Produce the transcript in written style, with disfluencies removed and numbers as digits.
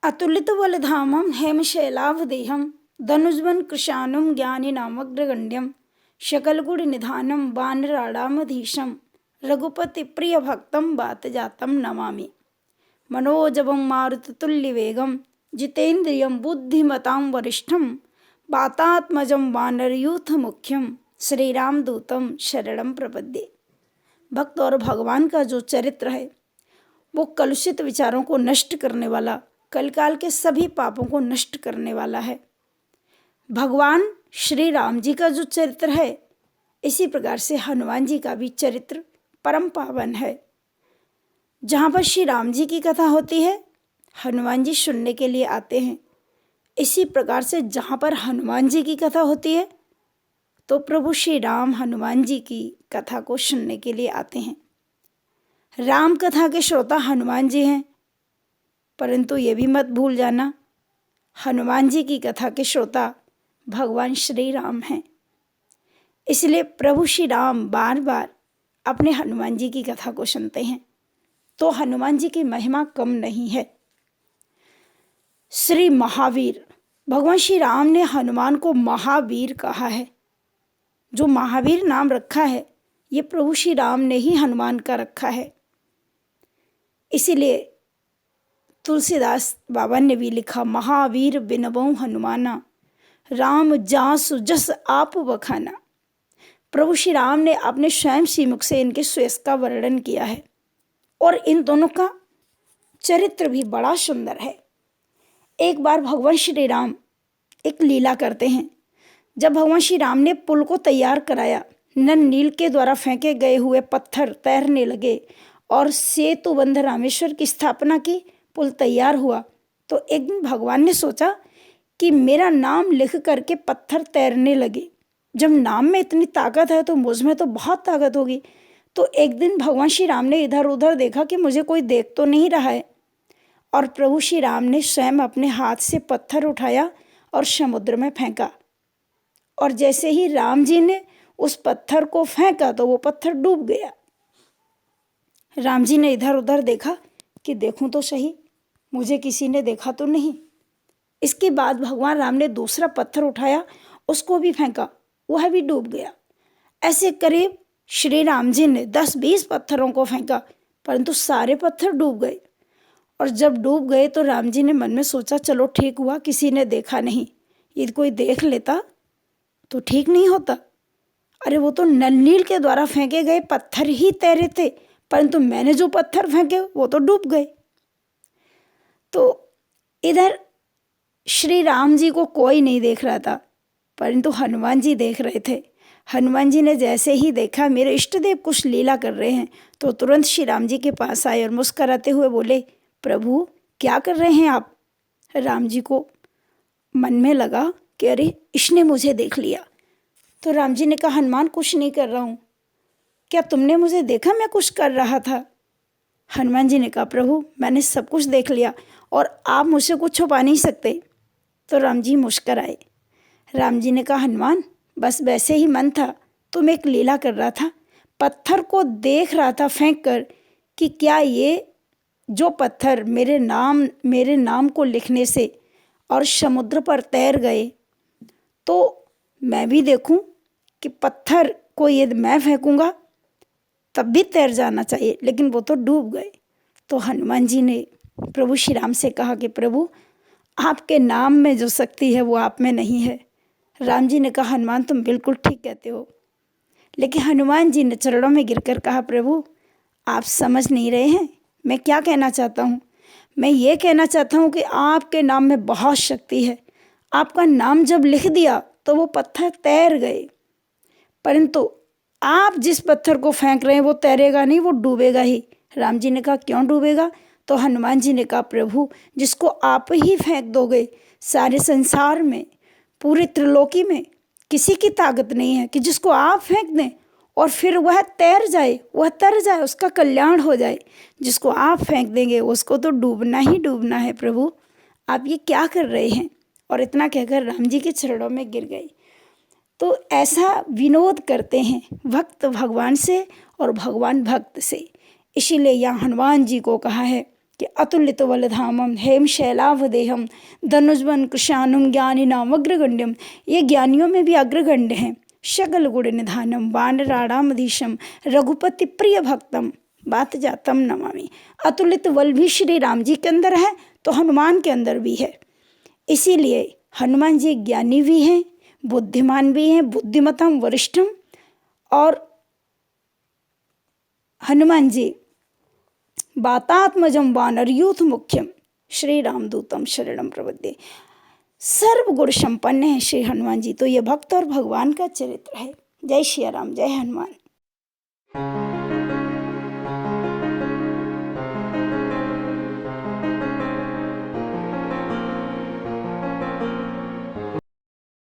अतुलित बलधामं हेमशैलावदेहं धनुज्वन कृशानुं ज्ञानिनामग्रगण्यं शकलगुणनिधानं वानराणामधीशं रघुपतिप्रियभक्तं वातजातं नमामि। मनोजवं मारुततुल्यवेगं जितेन्द्रियं बुद्धिमतां वरिष्ठं वातात्मजं वानरयूथमुख्यं श्रीरामदूतं शरणं प्रपद्ये। भक्त और भगवान का जो चरित्र है वो कलुषित विचारों को नष्ट करने वाला, कलकाल के सभी पापों को नष्ट करने वाला है। भगवान श्री राम जी का जो चरित्र है, इसी प्रकार से हनुमान जी का भी चरित्र परम पावन है। जहाँ पर श्री राम जी की कथा होती है, हनुमान जी सुनने के लिए आते हैं। इसी प्रकार से जहाँ पर हनुमान जी की कथा होती है, तो प्रभु श्री राम हनुमान जी की कथा को सुनने के लिए आते हैं। राम कथा के श्रोता हनुमान जी हैं, परंतु ये भी मत भूल जाना, हनुमान जी की कथा के श्रोता भगवान श्री राम हैं। इसलिए प्रभु श्री राम बार बार अपने हनुमान जी की कथा को सुनते हैं, तो हनुमान जी की महिमा कम नहीं है। श्री महावीर, भगवान श्री राम ने हनुमान को महावीर कहा है। जो महावीर नाम रखा है, ये प्रभु श्री राम ने ही हनुमान का रखा है। इसीलिए तुलसीदास बाबा ने भी लिखा, महावीर बिनबऊ हनुमाना राम जासु जस आप बखाना। प्रभु श्री राम ने अपने स्वयं श्रीमुख से इनके श्रेष्ठ का वर्णन किया है और इन दोनों का चरित्र भी बड़ा सुंदर है। एक बार भगवान श्री राम एक लीला करते हैं। जब भगवान श्री राम ने पुल को तैयार कराया, नल नील के द्वारा फेंके गए हुए पत्थर तैरने लगे और सेतु बंध रामेश्वर की स्थापना की, पुल तैयार हुआ। तो एक दिन भगवान ने सोचा कि मेरा नाम लिख करके पत्थर तैरने लगे। जब नाम में इतनी ताकत है तो मुझ में तो बहुत ताकत होगी। तो एक दिन भगवान श्री राम ने इधर उधर देखा कि मुझे कोई देख तो नहीं रहा है, और प्रभु श्री राम ने स्वयं अपने हाथ से पत्थर उठाया और समुद्र में फेंका। और जैसे ही राम जी ने उस पत्थर को फेंका तो वो पत्थर डूब गया। राम जी ने इधर उधर देखा कि देखूं तो सही, मुझे किसी ने देखा तो नहीं। इसके बाद भगवान राम ने दूसरा पत्थर उठाया, उसको भी फेंका, वह भी डूब गया। ऐसे करीब श्री राम जी ने 10-20 पत्थरों को फेंका, परंतु सारे पत्थर डूब गए। और जब डूब गए तो राम जी ने मन में सोचा, चलो ठीक हुआ, किसी ने देखा नहीं, यदि कोई देख लेता तो ठीक नहीं होता। अरे वो तो नल नील के द्वारा फेंके गए पत्थर ही तैरे थे, परंतु मैंने जो पत्थर फेंके वो तो डूब गए। तो इधर श्री राम जी को कोई नहीं देख रहा था, परंतु हनुमान जी देख रहे थे। हनुमान जी ने जैसे ही देखा मेरे इष्ट देव कुछ लीला कर रहे हैं, तो तुरंत श्री राम जी के पास आए और मुस्कुराते हुए बोले, प्रभु क्या कर रहे हैं आप? राम जी को मन में लगा कि अरे इसने मुझे देख लिया। तो राम जी ने कहा, हनुमान कुछ नहीं कर रहा हूँ, क्या तुमने मुझे देखा मैं कुछ कर रहा था? हनुमान जी ने कहा, प्रभु मैंने सब कुछ देख लिया और आप मुझसे कुछ छुपा नहीं सकते। तो राम जी मुस्कुराए। राम जी ने कहा, हनुमान बस वैसे ही मन था, तुम एक लीला कर रहा था, पत्थर को देख रहा था फेंक कर कि क्या ये जो पत्थर मेरे नाम को लिखने से और समुद्र पर तैर गए, तो मैं भी देखूं कि पत्थर को यदि मैं फेंकूंगा तब भी तैर जाना चाहिए, लेकिन वो तो डूब गए। तो हनुमान जी ने प्रभु श्री राम से कहा कि प्रभु आपके नाम में जो शक्ति है वो आप में नहीं है। राम जी ने कहा, हनुमान तुम बिल्कुल ठीक कहते हो। लेकिन हनुमान जी ने चरणों में गिरकर कहा, प्रभु आप समझ नहीं रहे हैं मैं क्या कहना चाहता हूँ। मैं ये कहना चाहता हूँ कि आपके नाम में बहुत शक्ति है। आपका नाम जब लिख दिया तो वो पत्थर तैर गए, परंतु आप जिस पत्थर को फेंक रहे हैं वो तैरेगा नहीं, वो डूबेगा ही। राम जी ने कहा, क्यों डूबेगा? तो हनुमान जी ने कहा, प्रभु जिसको आप ही फेंक दोगे, सारे संसार में पूरे त्रिलोकी में किसी की ताकत नहीं है कि जिसको आप फेंक दें और फिर वह तैर जाए, वह तर जाए, उसका कल्याण हो जाए। जिसको आप फेंक देंगे उसको तो डूबना ही डूबना है। प्रभु आप ये क्या कर रहे हैं? और इतना कहकर राम जी के चरणों में गिर गई। तो ऐसा विनोद करते हैं भक्त भगवान से और भगवान भक्त से। इसीलिए यहाँ हनुमान जी को कहा है कि अतुलित बलधामम हेम शैलावदेहम धनुष्वन कृशानुम ज्ञानिनाम अग्रगण्यम। ये ज्ञानियों में भी अग्रगण्य हैं। शकल गुण निधानम वानराणामधीशम रघुपति प्रिय भक्तम बात जातम नमामि। अतुलित बल भी श्री राम जी के अंदर है तो हनुमान के अंदर भी है। इसीलिए हनुमान जी ज्ञानी भी हैं, बुद्धिमान भी हैं, बुद्धिमतम वरिष्ठम। और हनुमान जी वातात्मजम वानर यूथ मुख्यम श्री रामदूतम शरणम प्रपद्ये। सर्वगुण संपन्न है श्री हनुमान जी। तो ये भक्त और भगवान का चरित्र है। जय श्री राम, जय हनुमान।